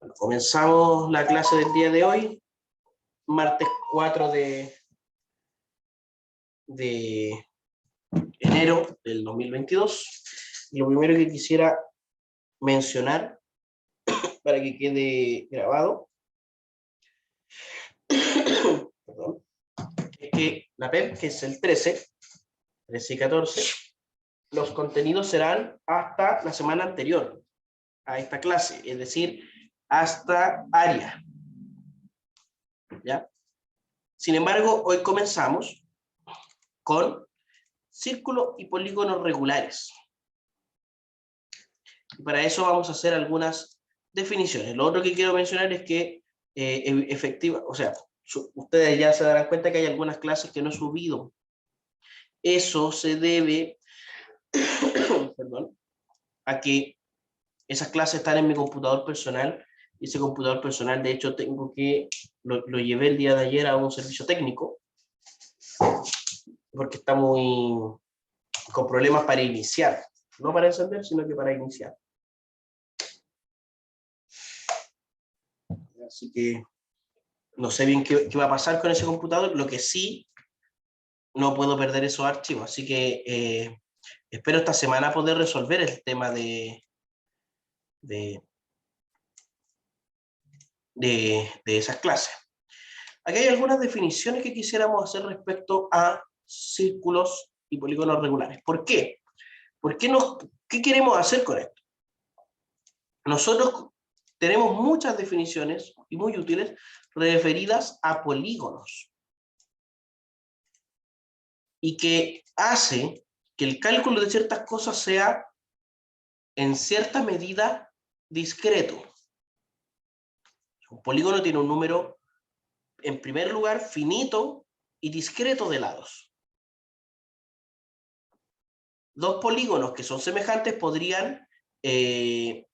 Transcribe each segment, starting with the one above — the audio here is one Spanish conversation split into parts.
Bueno, comenzamos la clase del día de hoy, martes 4 de enero del 2022. Y lo primero que quisiera mencionar, para que quede grabado, perdón, es que la PEP, que es el 13 y 14, los contenidos serán hasta la semana anterior a esta clase, es decir, hasta área. ¿Ya? Sin embargo, hoy comenzamos con círculos y polígonos regulares. Y para eso vamos a hacer algunas definiciones. Lo otro que quiero mencionar es que ustedes ya se darán cuenta que hay algunas clases que no he subido. Eso se debe perdón, a que esas clases están en mi computador personal, y ese computador personal, de hecho, lo llevé el día de ayer a un servicio técnico, porque está con problemas para iniciar, no para encender, sino que para iniciar. Así que no sé bien qué va a pasar con ese computador. Lo que sí, no puedo perder esos archivos, así que espero esta semana poder resolver el tema de esas clases. Aquí hay algunas definiciones que quisiéramos hacer respecto a círculos y polígonos regulares. ¿Por qué? ¿Qué queremos hacer con esto? Nosotros tenemos muchas definiciones y muy útiles referidas a polígonos, y que hace que el cálculo de ciertas cosas sea en cierta medida discreto. Un polígono tiene un número, en primer lugar, finito y discreto de lados. Dos polígonos que son semejantes podrían estar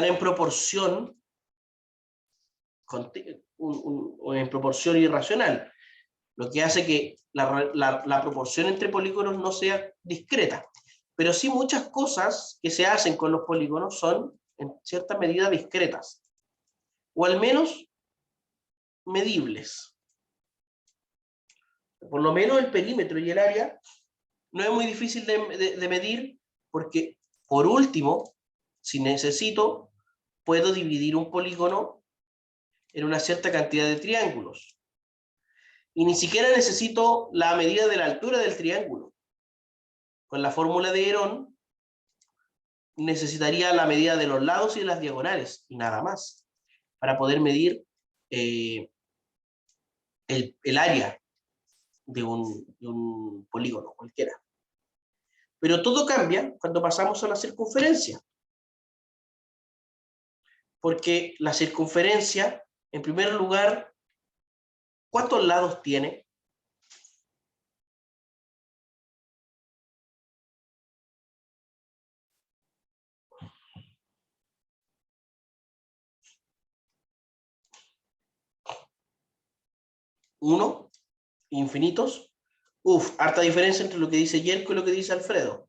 en proporción en proporción irracional, lo que hace que la proporción entre polígonos no sea discreta. Pero sí, muchas cosas que se hacen con los polígonos son en cierta medida discretas, o al menos medibles. Por lo menos el perímetro y el área no es muy difícil de medir, porque, por último, si necesito, puedo dividir un polígono en una cierta cantidad de triángulos. Y ni siquiera necesito la medida de la altura del triángulo. Con la fórmula de Herón necesitaría la medida de los lados y de las diagonales, y nada más, para poder medir el área de un polígono cualquiera. Pero todo cambia cuando pasamos a la circunferencia. Porque la circunferencia, en primer lugar, ¿cuántos lados tiene? ¿Uno? ¿Infinitos? Harta diferencia entre lo que dice Yerko y lo que dice Alfredo.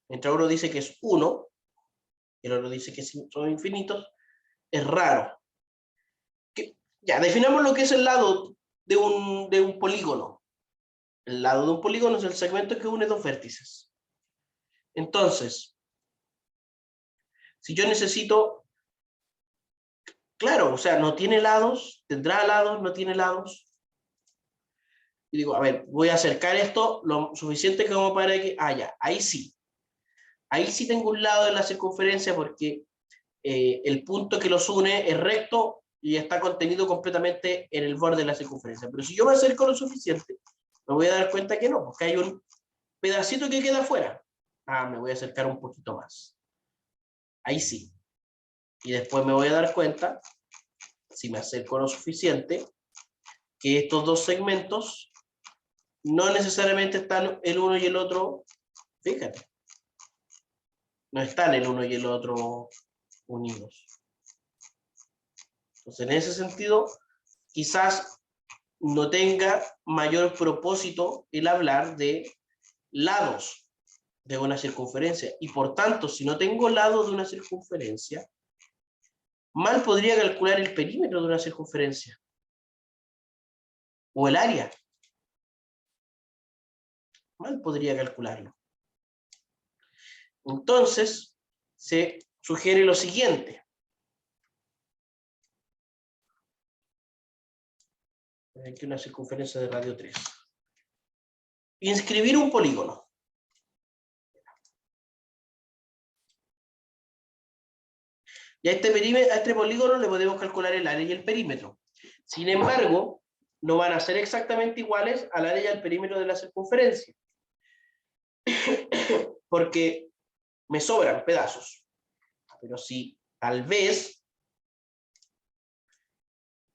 Mientras uno dice que es 1, y el otro dice que son infinitos, es raro. Ya, definamos lo que es el lado de un polígono. El lado de un polígono es el segmento que une dos vértices. Entonces, si yo necesito, claro, o sea, no tiene lados, tendrá lados, no tiene lados. Y digo, a ver, voy a acercar esto lo suficiente como para que, ya, ahí sí. Ahí sí tengo un lado de la circunferencia, porque el punto que los une es recto y está contenido completamente en el borde de la circunferencia. Pero si yo me acerco lo suficiente, me voy a dar cuenta que no, porque hay un pedacito que queda afuera. Me voy a acercar un poquito más. Ahí sí. Y después me voy a dar cuenta, si me acerco lo suficiente, que estos dos segmentos no necesariamente están el uno y el otro, fíjate, no están el uno y el otro unidos. Entonces, en ese sentido, quizás no tenga mayor propósito el hablar de lados de una circunferencia. Y por tanto, si no tengo lados de una circunferencia, mal podría calcular el perímetro de una circunferencia. O el área. Mal podría calcularlo. Entonces, se sugiere lo siguiente. Aquí una circunferencia de radio 3. Inscribir un polígono. Y a este polígono le podemos calcular el área y el perímetro. Sin embargo, no van a ser exactamente iguales al área y al perímetro de la circunferencia. Porque me sobran pedazos. Pero si tal vez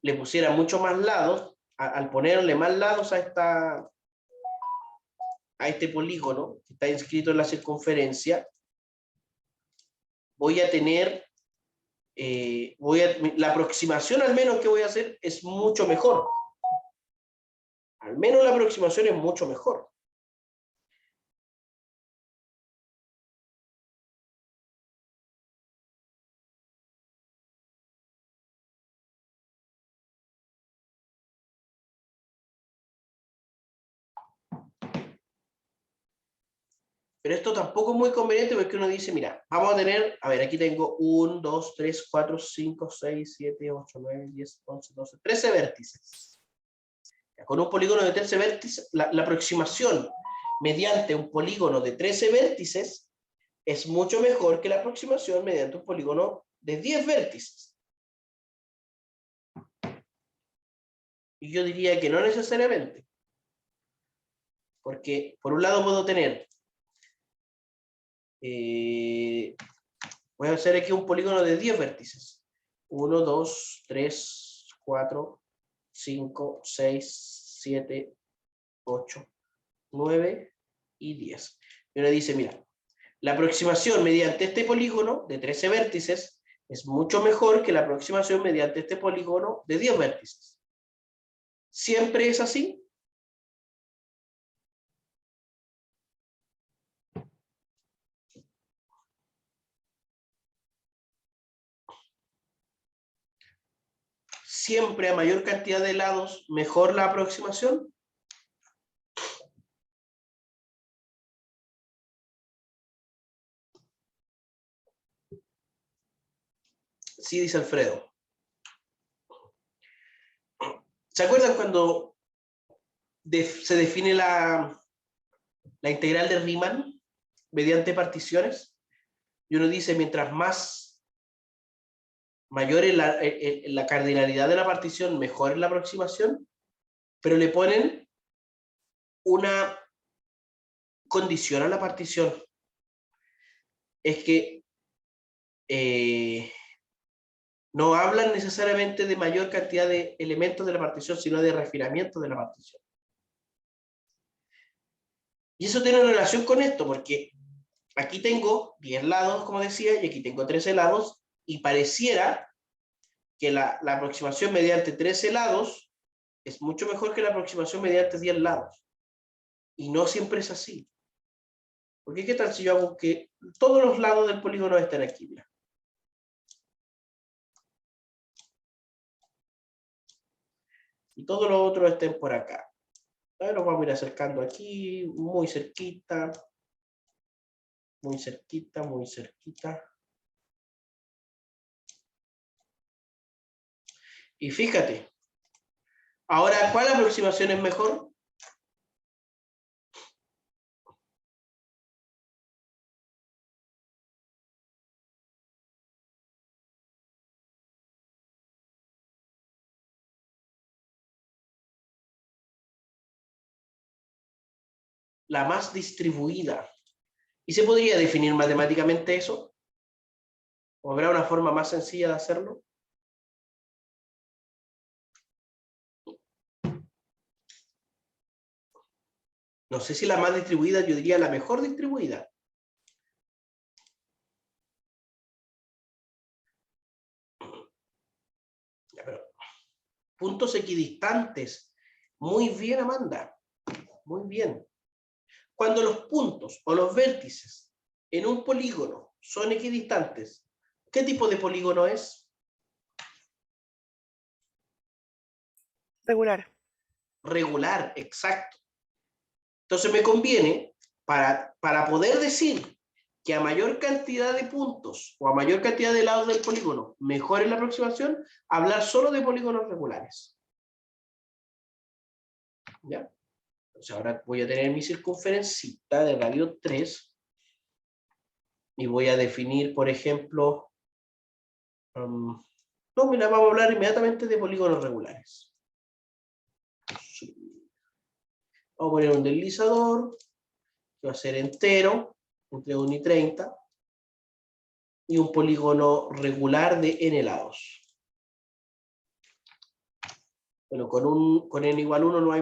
le pusiera mucho más lados, al ponerle más lados a este polígono que está inscrito en la circunferencia, voy a tener, la aproximación al menos que voy a hacer es mucho mejor. Al menos la aproximación es mucho mejor. Pero esto tampoco es muy conveniente porque uno dice, mira, vamos a tener, a ver, aquí tengo 1, 2, 3, 4, 5, 6, 7, 8, 9, 10, 11, 12, 13 vértices. Con un polígono de 13 vértices, la aproximación mediante un polígono de 13 vértices es mucho mejor que la aproximación mediante un polígono de 10 vértices. Y yo diría que no necesariamente. Porque, por un lado, puedo tener voy a hacer aquí un polígono de 10 vértices. 1, 2, 3, 4, 5, 6, 7, 8, 9 y 10. Y uno dice, mira, la aproximación mediante este polígono de 13 vértices es mucho mejor que la aproximación mediante este polígono de 10 vértices. ¿Siempre es así? Siempre a mayor cantidad de lados, mejor la aproximación. Sí, dice Alfredo. ¿Se acuerdan cuando se define la integral de Riemann mediante particiones? Y uno dice, mientras mayor es la cardinalidad de la partición, mejor es la aproximación, pero le ponen una condición a la partición. Es que no hablan necesariamente de mayor cantidad de elementos de la partición, sino de refinamiento de la partición. Y eso tiene relación con esto, porque aquí tengo 10 lados, como decía, y aquí tengo 13 lados, y pareciera que la aproximación mediante 13 lados es mucho mejor que la aproximación mediante 10 lados. Y no siempre es así. Porque ¿qué tal si yo hago que todos los lados del polígono estén aquí? Mira. Y todos los otros estén por acá. Ahora nos vamos a ir acercando aquí, muy cerquita. Muy cerquita, muy cerquita. Y fíjate. Ahora, ¿cuál aproximación es mejor? La más distribuida. ¿Y se podría definir matemáticamente eso? ¿O habrá una forma más sencilla de hacerlo? No sé si la más distribuida, yo diría la mejor distribuida. Ya, pero puntos equidistantes. Muy bien, Amanda. Muy bien. Cuando los puntos o los vértices en un polígono son equidistantes, ¿qué tipo de polígono es? Regular. Regular, exacto. Entonces me conviene, para poder decir que a mayor cantidad de puntos o a mayor cantidad de lados del polígono mejore la aproximación, hablar solo de polígonos regulares. ¿Ya? Entonces ahora voy a tener mi circunferencita de radio 3 y voy a definir, por ejemplo, no, mira, vamos a hablar inmediatamente de polígonos regulares. Vamos a poner un deslizador, que va a ser entero, entre 1 y 30, y un polígono regular de n lados. Bueno, con n igual 1 no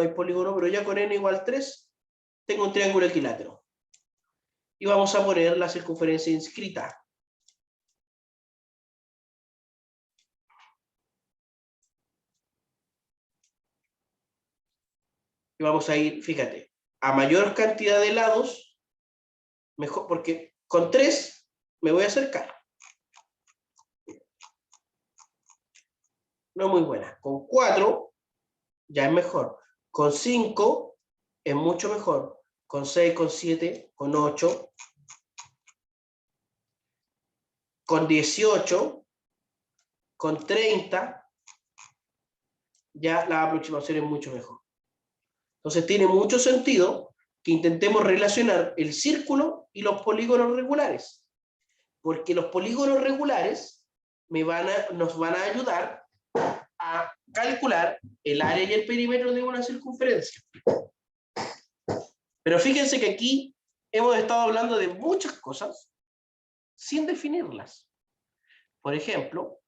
hay polígono, pero ya con n igual 3 tengo un triángulo equilátero. Y vamos a poner la circunferencia inscrita. Y vamos a ir, fíjate, a mayor cantidad de lados, mejor, porque con 3 me voy a acercar. No muy buena. Con 4 ya es mejor. Con 5 es mucho mejor. Con 6, con 7, con 8, con 18, con 30, ya la aproximación es mucho mejor. Entonces tiene mucho sentido que intentemos relacionar el círculo y los polígonos regulares, porque los polígonos regulares nos van a ayudar a calcular el área y el perímetro de una circunferencia. Pero fíjense que aquí hemos estado hablando de muchas cosas sin definirlas. Por ejemplo,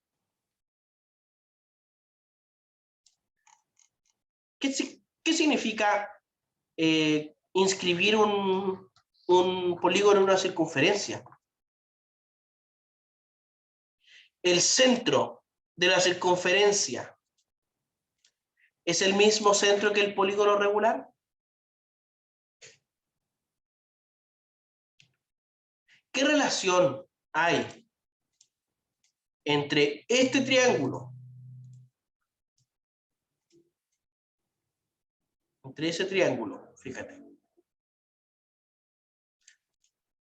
¿qué significa inscribir un polígono en una circunferencia? El centro de la circunferencia es el mismo centro que el polígono regular. ¿Qué relación hay entre este triángulo, entre ese triángulo, fíjate,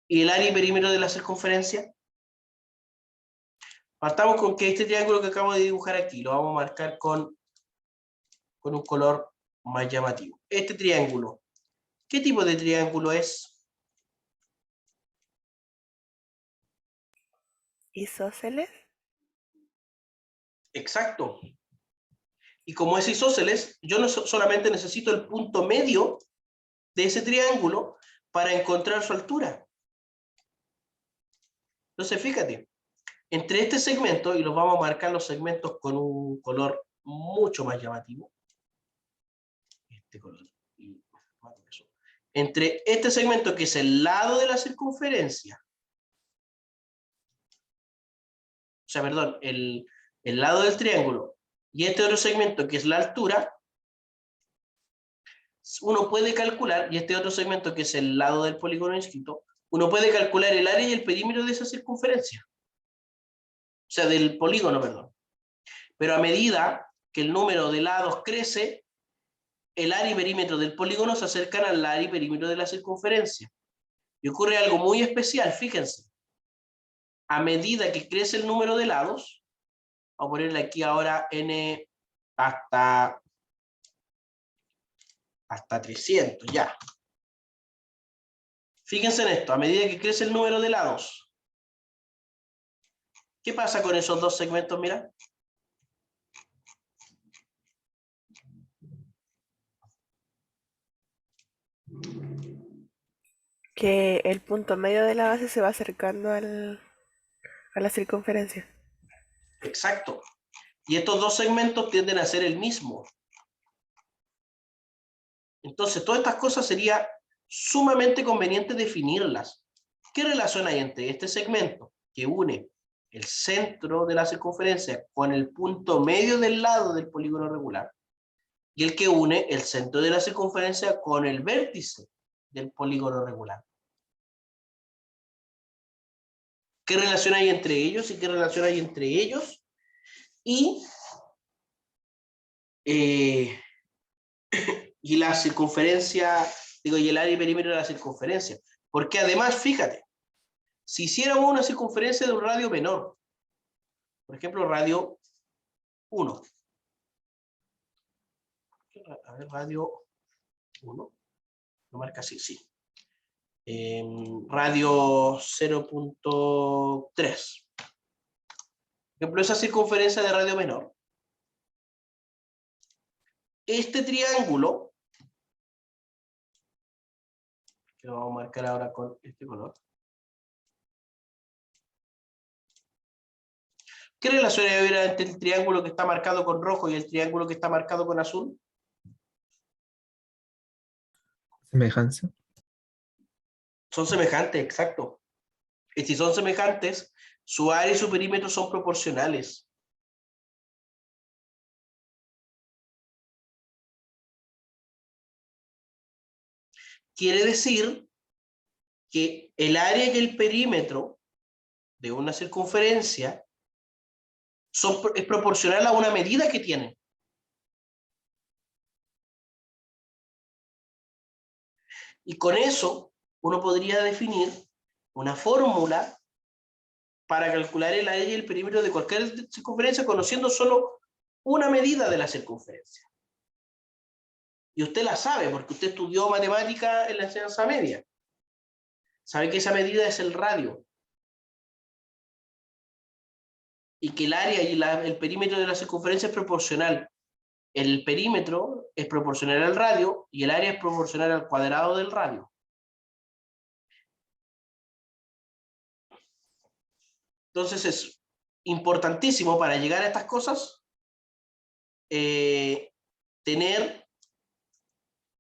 y el área y perímetro de la circunferencia? Partamos con que este triángulo que acabo de dibujar aquí, lo vamos a marcar con un color más llamativo. Este triángulo, ¿qué tipo de triángulo es? ¿Isósceles? Exacto. Y como es isósceles, yo no solamente necesito el punto medio de ese triángulo para encontrar su altura. Entonces, fíjate, entre este segmento, y los vamos a marcar los segmentos con un color mucho más llamativo, este color, entre este segmento que es el lado de la circunferencia, o sea, perdón, el lado del triángulo, y este otro segmento que es la altura, uno puede calcular, y este otro segmento que es el lado del polígono inscrito, uno puede calcular el área y el perímetro de esa circunferencia. O sea, del polígono, perdón. Pero a medida que el número de lados crece, el área y perímetro del polígono se acercan al área y perímetro de la circunferencia. Y ocurre algo muy especial, fíjense. A medida que crece el número de lados, vamos a ponerle aquí ahora n hasta 300, ya. Fíjense en esto, a medida que crece el número de lados, ¿qué pasa con esos dos segmentos? Mira. Que el punto medio de la base se va acercando a la circunferencia. Exacto. Y estos dos segmentos tienden a ser el mismo. Entonces, todas estas cosas sería sumamente conveniente definirlas. ¿Qué relación hay entre este segmento que une el centro de la circunferencia con el punto medio del lado del polígono regular y el que une el centro de la circunferencia con el vértice del polígono regular. ¿Qué relación hay entre ellos y qué relación hay entre ellos? Y la circunferencia, digo, y el área y perímetro de la circunferencia. Porque además, fíjate, si hiciéramos una circunferencia de un radio menor, por ejemplo, radio 1. A ver, radio 1. Lo marca así, sí. Radio 0.3. Por ejemplo, esa circunferencia de radio menor. Este triángulo, que lo vamos a marcar ahora con este color. ¿Qué relación hay entre el triángulo que está marcado con rojo y el triángulo que está marcado con azul? Semejanza. Son semejantes, exacto. Y si son semejantes, su área y su perímetro son proporcionales. Quiere decir que el área y el perímetro de una circunferencia es proporcional a una medida que tienen. Y con eso uno podría definir una fórmula para calcular el área y el perímetro de cualquier circunferencia conociendo solo una medida de la circunferencia. Y usted la sabe porque usted estudió matemática en la enseñanza media. Sabe que esa medida es el radio. Y que el área y el perímetro de la circunferencia es proporcional. El perímetro es proporcional al radio y el área es proporcional al cuadrado del radio. Entonces es importantísimo para llegar a estas cosas tener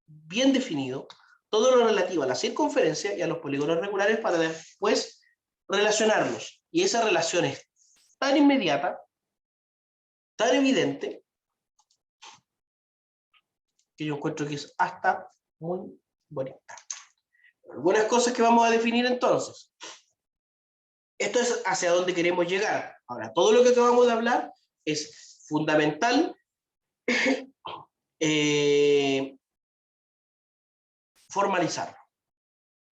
bien definido todo lo relativo a la circunferencia y a los polígonos regulares para después relacionarlos. Y esa relación es tan inmediata, tan evidente, que yo encuentro que es hasta muy bonita. Algunas cosas que vamos a definir entonces. Esto es hacia dónde queremos llegar. Ahora, todo lo que acabamos de hablar es fundamental formalizarlo.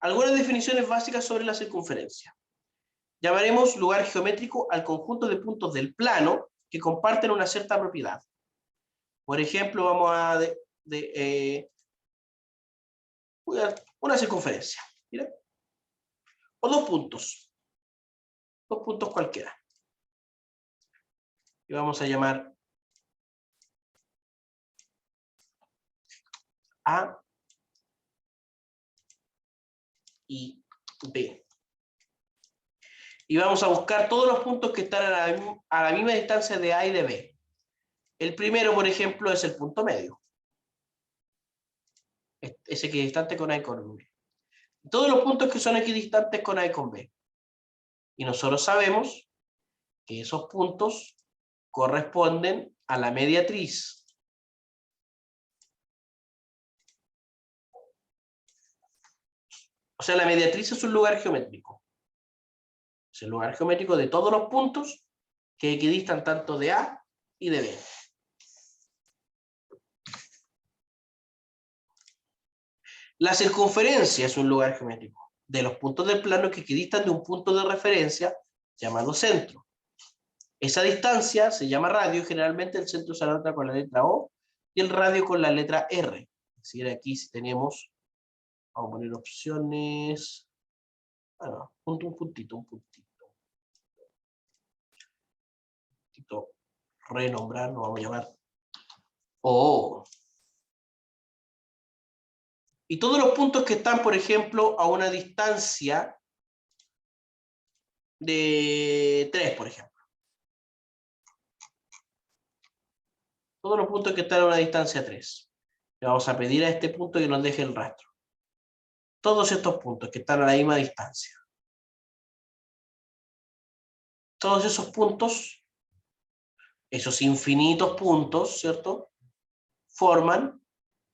Algunas definiciones básicas sobre la circunferencia. Llamaremos lugar geométrico al conjunto de puntos del plano que comparten una cierta propiedad. Por ejemplo, vamos a una circunferencia. ¿Mira? O dos puntos cualquiera. Y vamos a llamar A y B. Y vamos a buscar todos los puntos que están a la misma distancia de A y de B. El primero, por ejemplo, es el punto medio. Ese equidistante con A y con B. Todos los puntos que son equidistantes con A y con B. Y nosotros sabemos que esos puntos corresponden a la mediatriz. O sea, la mediatriz es un lugar geométrico. Es el lugar geométrico de todos los puntos que equidistan tanto de A y de B. La circunferencia es un lugar geométrico de los puntos del plano que equidistan de un punto de referencia llamado centro. Esa distancia se llama radio y generalmente el centro se anota con la letra O y el radio con la letra R. Es decir, aquí si tenemos, vamos a poner opciones, bueno, un puntito. Renombrar, lo vamos a llamar O. Y todos los puntos que están, por ejemplo, a una distancia de 3, por ejemplo. Todos los puntos que están a una distancia 3. Le vamos a pedir a este punto que nos deje el rastro. Todos estos puntos que están a la misma distancia. Todos esos puntos, esos infinitos puntos, ¿cierto? Forman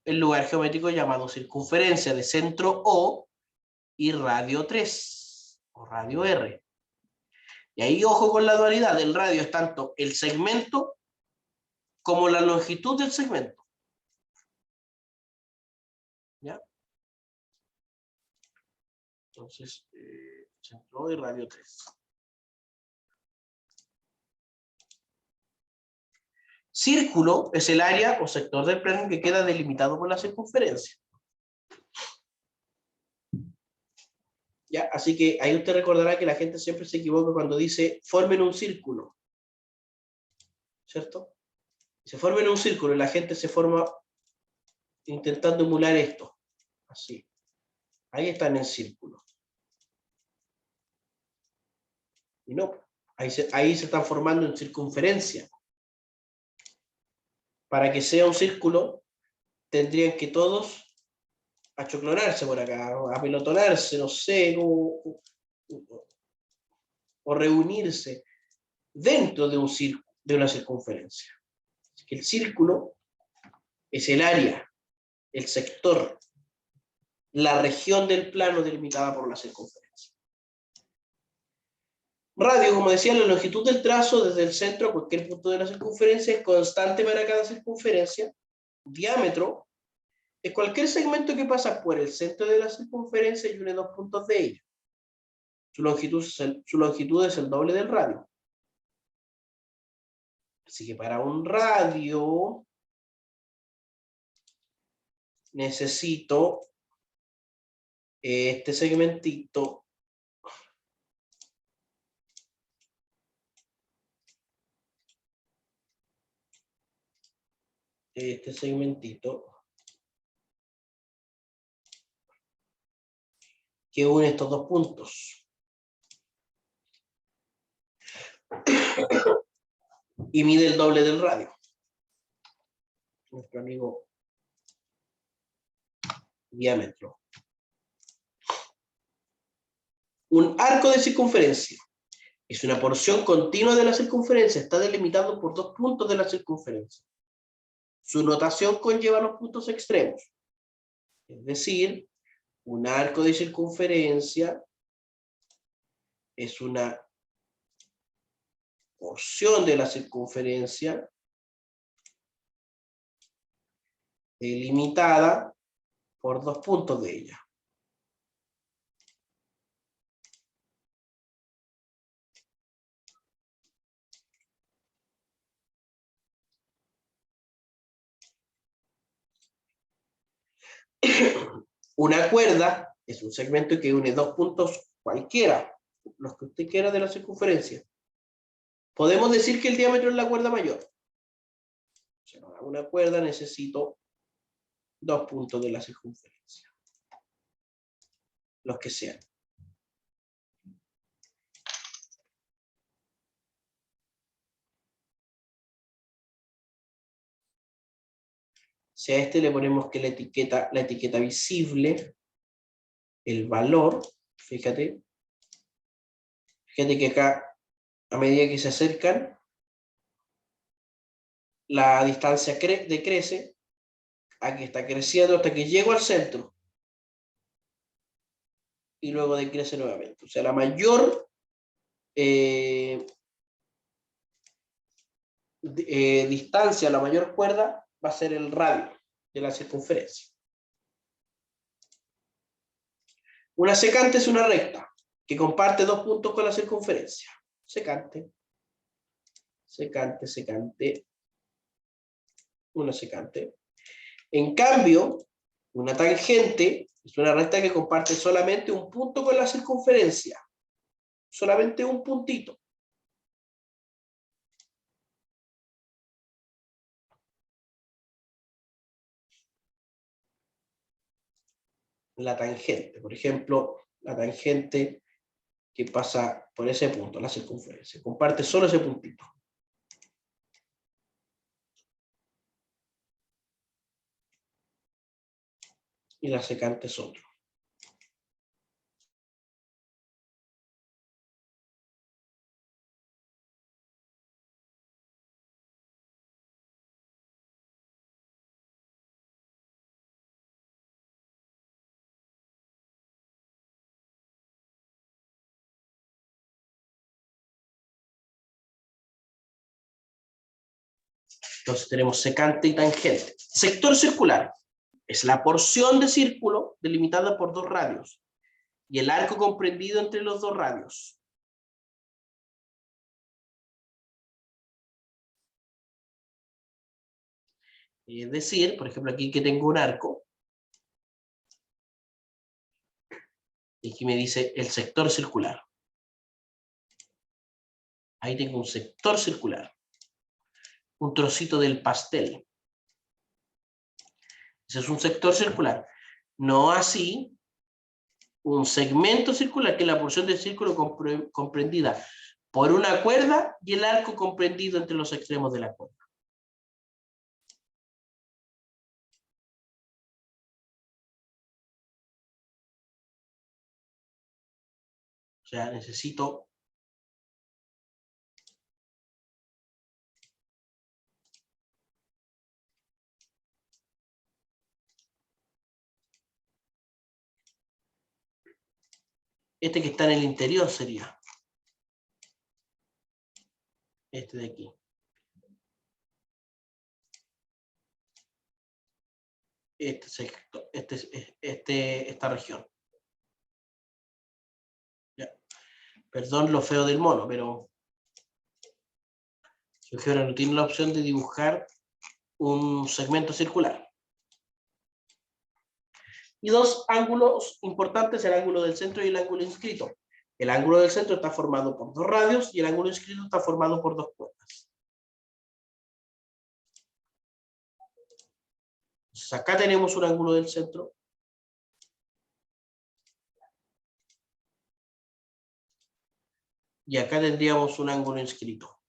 el lugar geométrico llamado circunferencia de centro O y radio 3 o radio R. Y ahí ojo con la dualidad, el radio es tanto el segmento como la longitud del segmento. ¿Ya? Entonces, centro O y radio 3. Círculo es el área o sector del plano que queda delimitado por la circunferencia. ¿Ya? Así que ahí usted recordará que la gente siempre se equivoca cuando dice formen un círculo. ¿Cierto? Se formen un círculo y la gente se forma intentando emular esto. Así. Ahí está en el círculo. Y no, ahí se están formando en circunferencia. Para que sea un círculo, tendrían que todos achoclonarse por acá, o apelotonarse, no sé, o reunirse dentro de de una circunferencia. Así que el círculo es el área, el sector, la región del plano delimitada por la circunferencia. Radio, como decía, la longitud del trazo desde el centro a cualquier punto de la circunferencia es constante para cada circunferencia. Diámetro es cualquier segmento que pasa por el centro de la circunferencia y une dos puntos de ella. Su longitud es el doble del radio. Así que para un radio necesito este segmentito que une estos dos puntos. Y mide el doble del radio. Nuestro amigo diámetro. Un arco de circunferencia es una porción continua de la circunferencia, está delimitado por dos puntos de la circunferencia. Su notación conlleva los puntos extremos. Es decir, un arco de circunferencia es una porción de la circunferencia delimitada por dos puntos de ella. Una cuerda es un segmento que une dos puntos cualquiera, los que usted quiera de la circunferencia. Podemos decir que el diámetro es la cuerda mayor. O sea, para una cuerda necesito dos puntos de la circunferencia. Los que sean. Si a este le ponemos que la etiqueta visible, el valor, fíjate que acá, a medida que se acercan, la distancia decrece, aquí está creciendo hasta que llego al centro, y luego decrece nuevamente. O sea, la mayor distancia, la mayor cuerda, va a ser el radio de la circunferencia. Una secante es una recta que comparte dos puntos con la circunferencia. Secante, secante, secante, una secante. En cambio, una tangente es una recta que comparte solamente un punto con la circunferencia. Solamente un puntito. La tangente, por ejemplo, la tangente que pasa por ese punto, la circunferencia. Comparte solo ese puntito. Y la secante es otro. Entonces tenemos secante y tangente. Sector circular es la porción de círculo delimitada por dos radios y el arco comprendido entre los dos radios. Es decir, por ejemplo, aquí que tengo un arco, y aquí me dice el sector circular. Ahí tengo un sector circular. Un trocito del pastel. Ese es un sector circular. No así un segmento circular, que es la porción del círculo comprendida por una cuerda y el arco comprendido entre los extremos de la cuerda. O sea, necesito este que está en el interior sería este de aquí. Esta región. Ya. Perdón lo feo del mono, pero su álgebra no tiene la opción de dibujar un segmento circular. Y dos ángulos importantes, el ángulo del centro y el ángulo inscrito. El ángulo del centro está formado por dos radios y el ángulo inscrito está formado por dos cuerdas. Entonces acá tenemos un ángulo del centro. Y acá tendríamos un ángulo inscrito.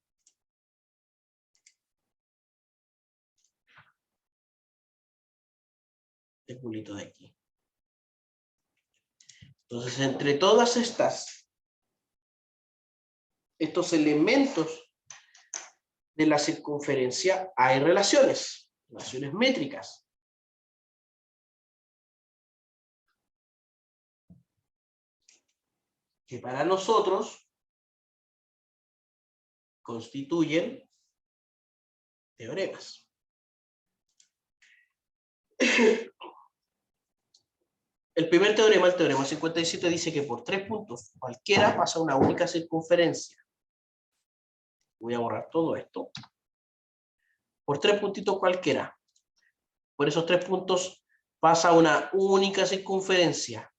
Este culito de aquí. Entonces, entre todas estos elementos de la circunferencia hay relaciones métricas. Que para nosotros constituyen teoremas. El primer teorema, el teorema 57, dice que por 3 puntos cualquiera pasa una única circunferencia. Voy a borrar todo esto. Por 3 puntitos cualquiera. Por esos 3 puntos pasa una única circunferencia.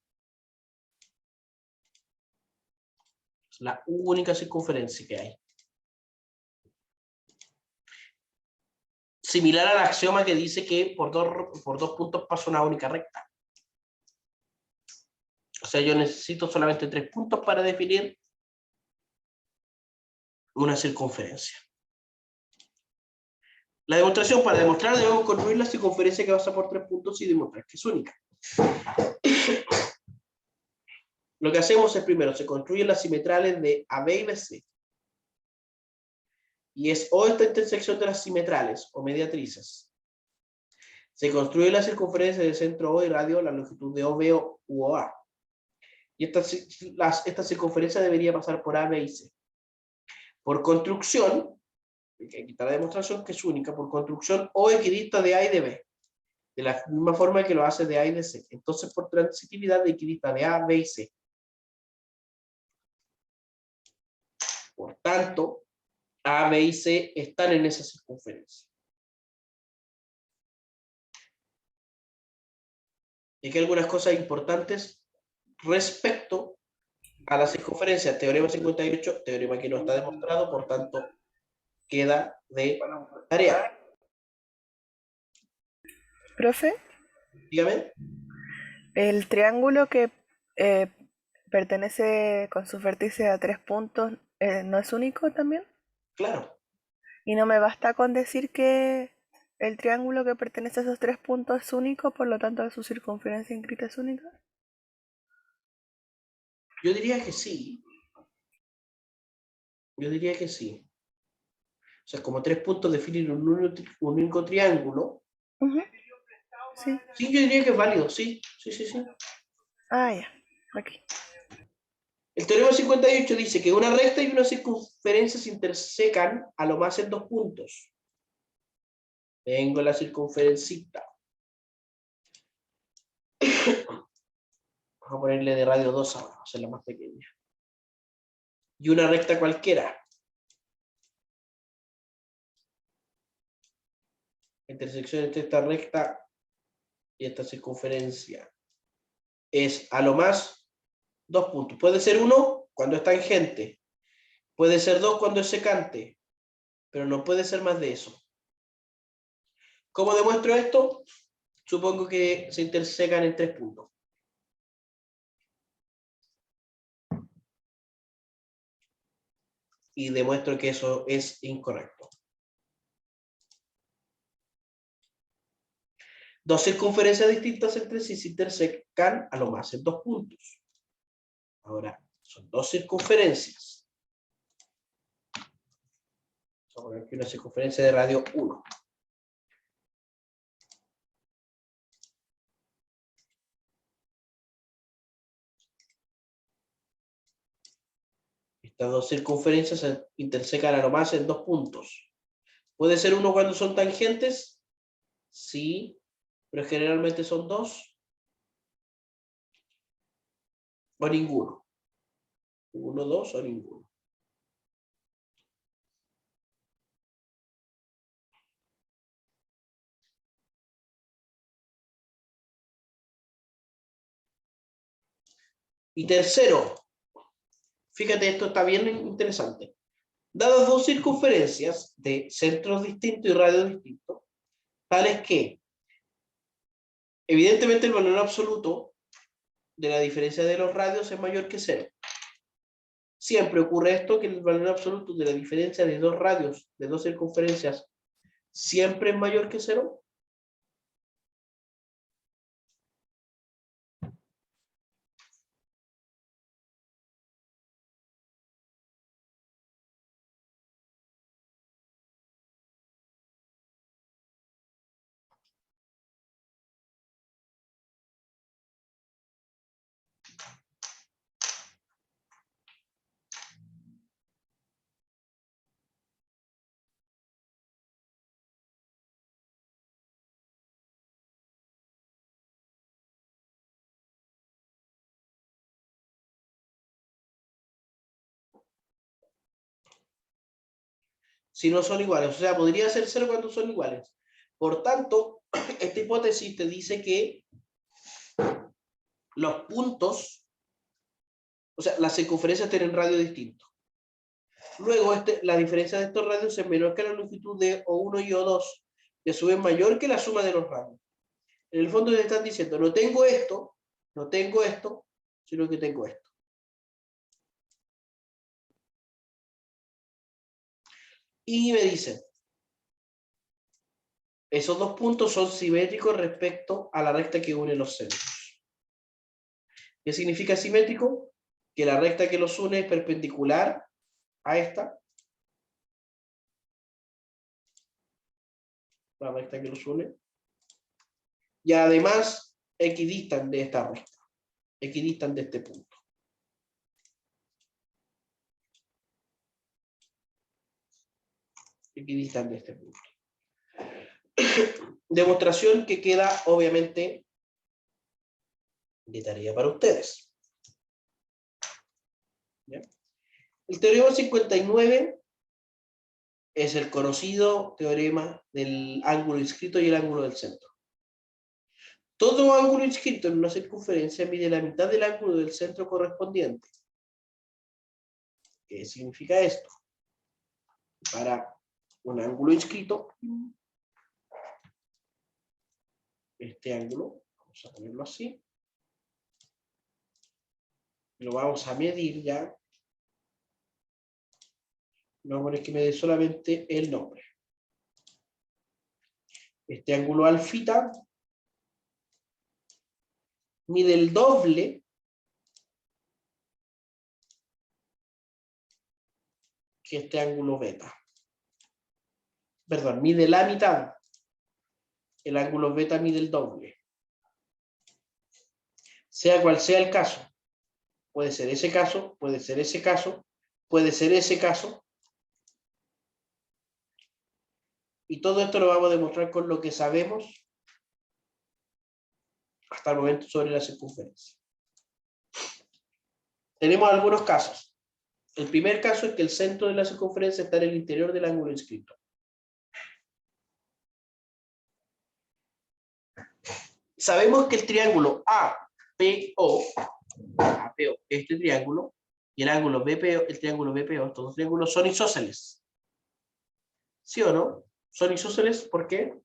Es la única circunferencia que hay. Similar al axioma que dice que por dos puntos pasa una única recta. O sea, yo necesito solamente 3 puntos para definir una circunferencia. La demostración, para demostrar, debemos construir la circunferencia que pasa por 3 puntos y demostrar que es única. Lo que hacemos es primero, se construyen las simetrales de AB y BC. Y es O esta intersección de las simetrales o mediatrices. Se construye la circunferencia del centro O y radio la longitud de OB u OA. Y esta circunferencia debería pasar por A, B y C. Por construcción, hay que quitar la demostración que es única, por construcción O equidista de A y de B. De la misma forma que lo hace de A y de C. Entonces por transitividad equidista de A, B y C. Por tanto, A, B y C están en esa circunferencia. Y aquí hay algunas cosas importantes respecto a la circunferencia. Teorema 58, teorema que no está demostrado, por tanto, queda de tarea. Profe, Dígame. el triángulo que pertenece con sus vértices a 3 puntos, ¿no es único también? Claro. Y no me basta con decir que el triángulo que pertenece a esos 3 puntos es único, por lo tanto su circunferencia inscrita es única. Yo diría que sí. Yo diría que sí. O sea, como 3 puntos definen un único triángulo. Sí. Sí, yo diría que es válido, sí. Sí. Ah, ya. Aquí. El teorema 58 dice que una recta y una circunferencia se intersecan a lo más en 2 puntos. Tengo la circunferencita. Vamos a ponerle de radio 2 ahora, vamos a hacerla más pequeña. Y una recta cualquiera. Intersección entre esta recta y esta circunferencia es a lo más 2 puntos. Puede ser 1 cuando es tangente. Puede ser 2 cuando es secante. Pero no puede ser más de eso. ¿Cómo demuestro esto? Supongo que se intersecan en 3 puntos. Y demuestro que eso es incorrecto. Dos circunferencias distintas entre sí se intersecan a lo más en 2 puntos. Ahora, son 2 circunferencias. Vamos a poner aquí una circunferencia de radio 1. Estas 2 circunferencias se intersecan a lo más en 2 puntos. ¿Puede ser 1 cuando son tangentes? Sí, pero generalmente son 2. O ninguno. 1, 2 o ninguno. Y tercero, fíjate, esto está bien interesante. Dadas 2 circunferencias de centros distintos y radios distintos, tales que, evidentemente, el valor absoluto de la diferencia de los radios es mayor que 0. Siempre ocurre esto, que el valor absoluto de la diferencia de 2 radios, de 2 circunferencias, siempre es mayor que 0. Si no son iguales. O sea, podría ser 0 cuando son iguales. Por tanto, esta hipótesis te dice que los puntos, o sea, las circunferencias tienen radio distinto. Luego, la diferencia de estos radios es menor que la longitud de O1 y O2, y a su vez mayor que la suma de los radios. En el fondo te están diciendo, no tengo esto, sino que tengo esto. Y me dicen, esos 2 puntos son simétricos respecto a la recta que une los centros. ¿Qué significa simétrico? Que la recta que los une es perpendicular a esta. La recta que los une. Y además equidistan de esta recta. Equidistan de este punto. Equidistan de este punto. Demostración que queda obviamente de tarea para ustedes. ¿Ya? El teorema 59 es el conocido teorema del ángulo inscrito y el ángulo del centro. Todo ángulo inscrito en una circunferencia mide la mitad del ángulo del centro correspondiente. ¿Qué significa esto? Para un ángulo inscrito, este ángulo, vamos a ponerlo así, lo vamos a medir ya. Vamos a poner que me dé solamente el nombre. Este ángulo alfita mide el doble que este ángulo beta. Perdón, mide la mitad. El ángulo beta mide el doble. Sea cual sea el caso. Puede ser ese caso, puede ser ese caso, puede ser ese caso. Y todo esto lo vamos a demostrar con lo que sabemos hasta el momento sobre la circunferencia. Tenemos algunos casos. El primer caso es que el centro de la circunferencia está en el interior del ángulo inscrito. Sabemos que el triángulo APO, este triángulo, y el ángulo BPO, el triángulo BPO, estos dos triángulos son isósceles. ¿Sí o no? ¿Son isósceles? ¿Por qué?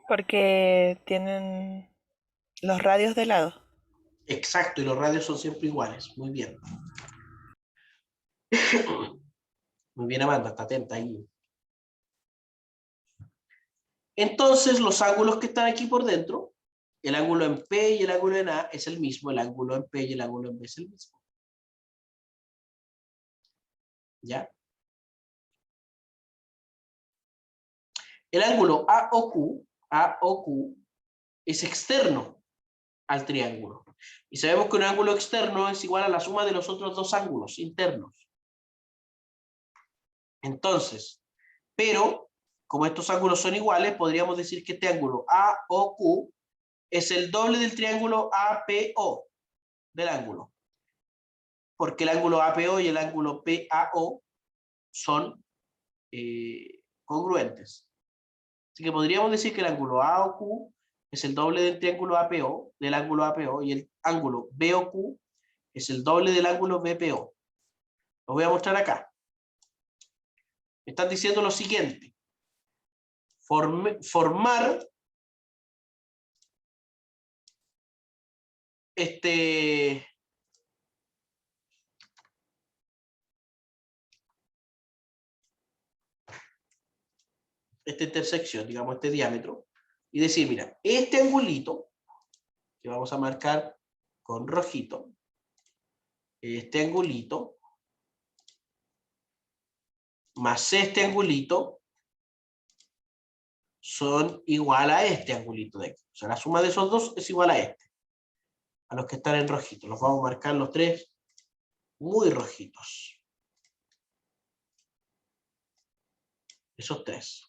Porque tienen los radios de lado. Exacto, y los radios son siempre iguales. Muy bien. Muy bien, Amanda, está atenta ahí. Entonces, los ángulos que están aquí por dentro, el ángulo en P y el ángulo en A es el mismo, el ángulo en P y el ángulo en B es el mismo. ¿Ya? El ángulo AOQ es externo al triángulo. Y sabemos que un ángulo externo es igual a la suma de los otros dos ángulos internos. Entonces, pero, como estos ángulos son iguales, podríamos decir que este ángulo AOQ es el doble del triángulo APO, del ángulo. Porque el ángulo APO y el ángulo PAO son congruentes. Así que podríamos decir que el ángulo AOQ es el doble del triángulo APO, del ángulo APO, y el ángulo BOQ es el doble del ángulo BPO. Lo voy a mostrar acá. Me están diciendo lo siguiente. Formar esta intersección, digamos, este diámetro, y decir, mira, este angulito, que vamos a marcar con rojito, este angulito, más este angulito, son igual a este angulito de aquí. O sea, la suma de esos dos es igual a este, a los que están en rojito. Los vamos a marcar los tres muy rojitos. Esos tres.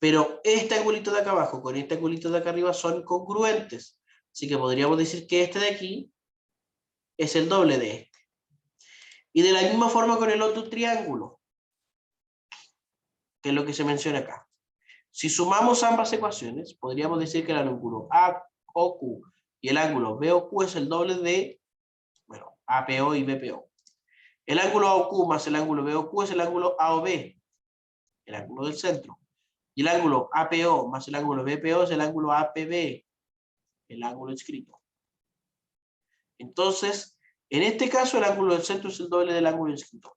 Pero este angulito de acá abajo con este angulito de acá arriba son congruentes. Así que podríamos decir que este de aquí es el doble de este. Y de la misma forma con el otro triángulo, que es lo que se menciona acá. Si sumamos ambas ecuaciones, podríamos decir que el ángulo AOQ y el ángulo BOQ es el doble de, bueno, APO y BPO. El ángulo AOQ más el ángulo BOQ es el ángulo AOB, el ángulo del centro. Y el ángulo APO más el ángulo BPO es el ángulo APB, el ángulo inscrito. Entonces, en este caso, el ángulo del centro es el doble del ángulo inscrito.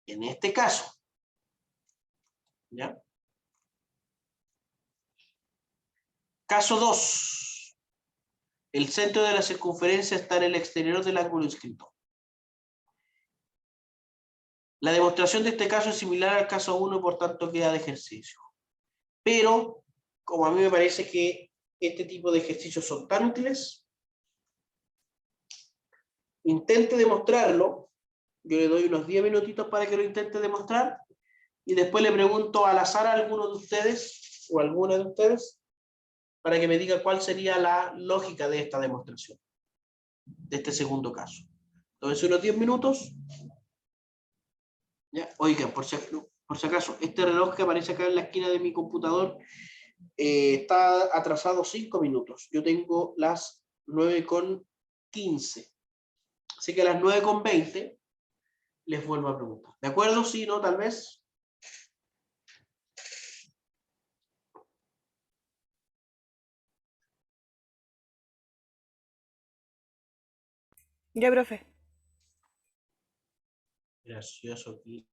En este caso, ¿ya? Caso 2. El centro de la circunferencia está en el exterior del ángulo inscrito. La demostración de este caso es similar al caso 1, por tanto queda de ejercicio. Pero, como a mí me parece que este tipo de ejercicios son tan útiles, intente demostrarlo. Yo le doy unos 10 minutitos para que lo intente demostrar y después le pregunto al azar a alguno de ustedes o a alguna de ustedes para que me diga cuál sería la lógica de esta demostración, de este segundo caso. Entonces, unos 10 minutos. ¿Ya? Oigan, por si acaso, este reloj que aparece acá en la esquina de mi computador está atrasado 5 minutos. Yo tengo las 9:15. Así que a las 9:20 les vuelvo a preguntar. ¿De acuerdo? Sí, no, tal vez. Ya, profe. Gracioso aquí.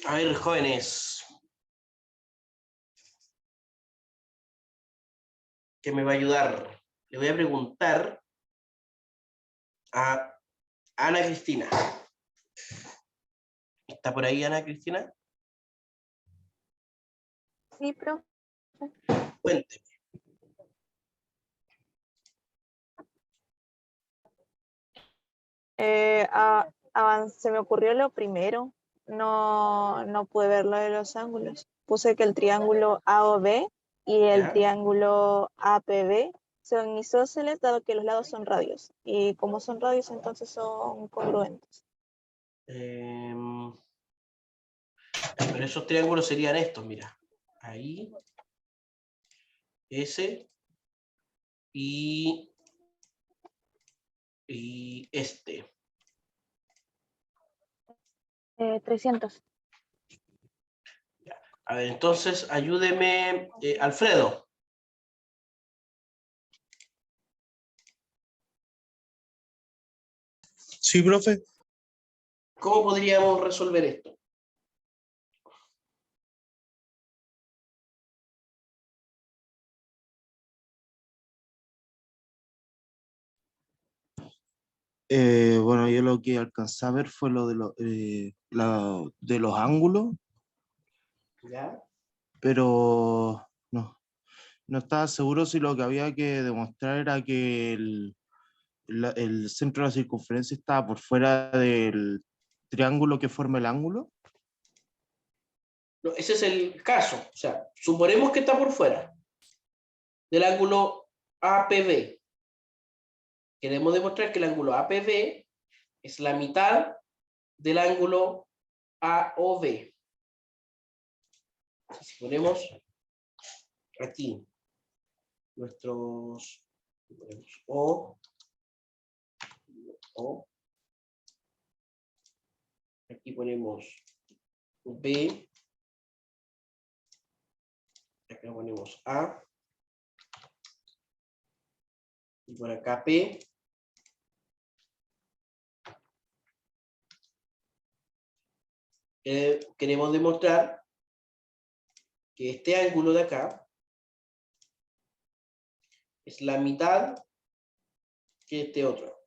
A ver, jóvenes. ¿Qué me va a ayudar? Le voy a preguntar a Ana Cristina. ¿Está por ahí Ana Cristina? Sí, profe. Cuénteme. Se me ocurrió lo primero. No pude ver lo de los ángulos. Puse que el triángulo AOB y el ¿Ya? triángulo APB son isósceles dado que los lados son radios. Y como son radios, entonces son congruentes. Pero esos triángulos serían estos, mira. Ahí. Ese. Y este. 300. A ver, entonces ayúdeme, Alfredo. Sí, profe. ¿Cómo podríamos resolver esto? Bueno, yo lo que alcancé a ver fue lo de, de los ángulos, ¿Ya? pero no estaba seguro si lo que había que demostrar era que el centro de la circunferencia estaba por fuera del triángulo que forma el ángulo. No, ese es el caso. O sea, suponemos que está por fuera del ángulo APB. Queremos demostrar que el ángulo APB es la mitad del ángulo AOB. Si ponemos aquí nuestros ponemos O, aquí ponemos B, acá ponemos A, y por acá P, queremos demostrar que este ángulo de acá es la mitad que este otro.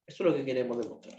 Eso es lo que queremos demostrar.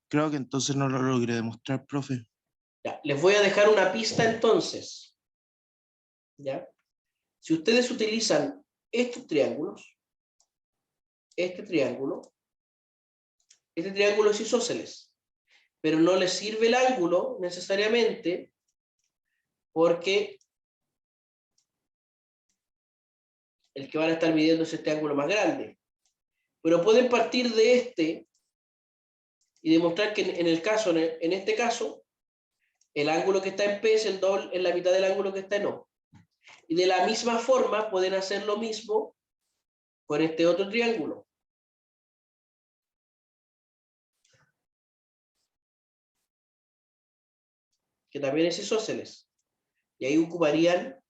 Creo que entonces no lo logré demostrar, profe. Ya, les voy a dejar una pista entonces. ¿Ya? Si ustedes utilizan estos triángulos, este triángulo es isósceles, pero no les sirve el ángulo necesariamente porque el que van a estar midiendo es este ángulo más grande. Pero pueden partir de este y demostrar que en este caso, el ángulo que está en P es el doble, en la mitad del ángulo que está en O. Y de la misma forma pueden hacer lo mismo con este otro triángulo. Que también es isósceles. Y ahí ocuparían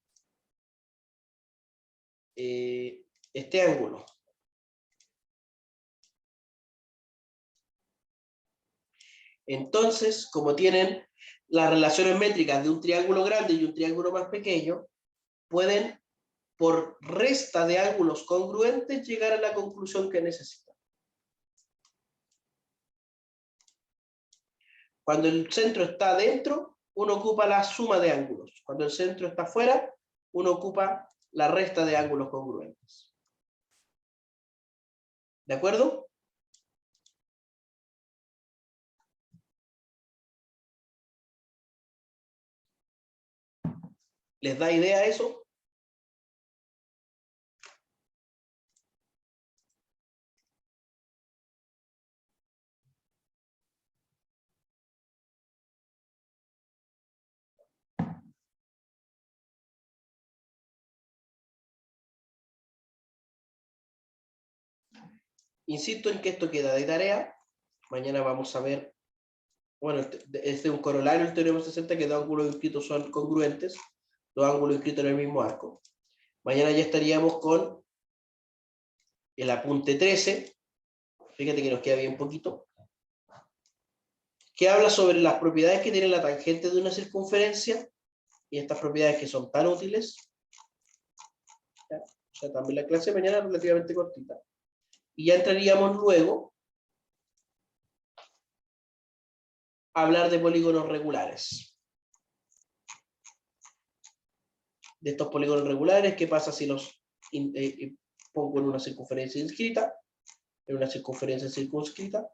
este ángulo. Entonces, como tienen las relaciones métricas de un triángulo grande y un triángulo más pequeño, pueden, por resta de ángulos congruentes, llegar a la conclusión que necesitan. Cuando el centro está dentro, uno ocupa la suma de ángulos. Cuando el centro está fuera, uno ocupa la resta de ángulos congruentes. ¿De acuerdo? ¿Les da idea eso? Insisto en que esto queda de tarea. Mañana vamos a ver, bueno, este es un corolario del teorema 60, que dos ángulos inscritos son congruentes, dos ángulos inscritos en el mismo arco. Mañana ya estaríamos con el apunte 13, fíjate que nos queda bien poquito, que habla sobre las propiedades que tiene la tangente de una circunferencia, y estas propiedades que son tan útiles. ¿Ya? O sea, también la clase de mañana es relativamente cortita. Y ya entraríamos luego a hablar de polígonos regulares. De estos polígonos regulares, ¿qué pasa si los pongo en una circunferencia inscrita, en una circunferencia circunscrita?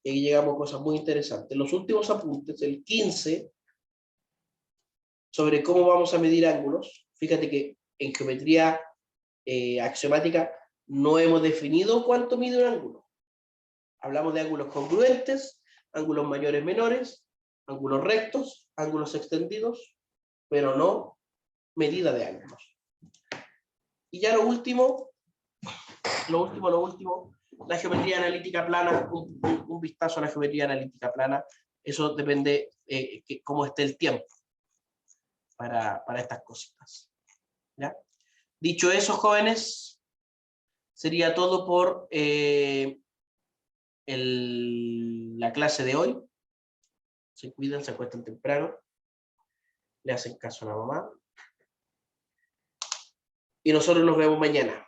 Y ahí llegamos a cosas muy interesantes. Los últimos apuntes, el 15, sobre cómo vamos a medir ángulos. Fíjate que en geometría axiomática no hemos definido cuánto mide un ángulo. Hablamos de ángulos congruentes, ángulos mayores menores, ángulos rectos, ángulos extendidos, pero no medida de ángulos. Y ya lo último, la geometría analítica plana, un vistazo a la geometría analítica plana. Eso depende cómo esté el tiempo para estas cositas. ¿Ya? Dicho eso, jóvenes, sería todo por la clase de hoy. Se cuidan, se acuestan temprano, le hacen caso a la mamá. Y nosotros nos vemos mañana.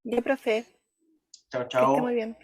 Ya, profe, Chao, que esté muy chao. bien.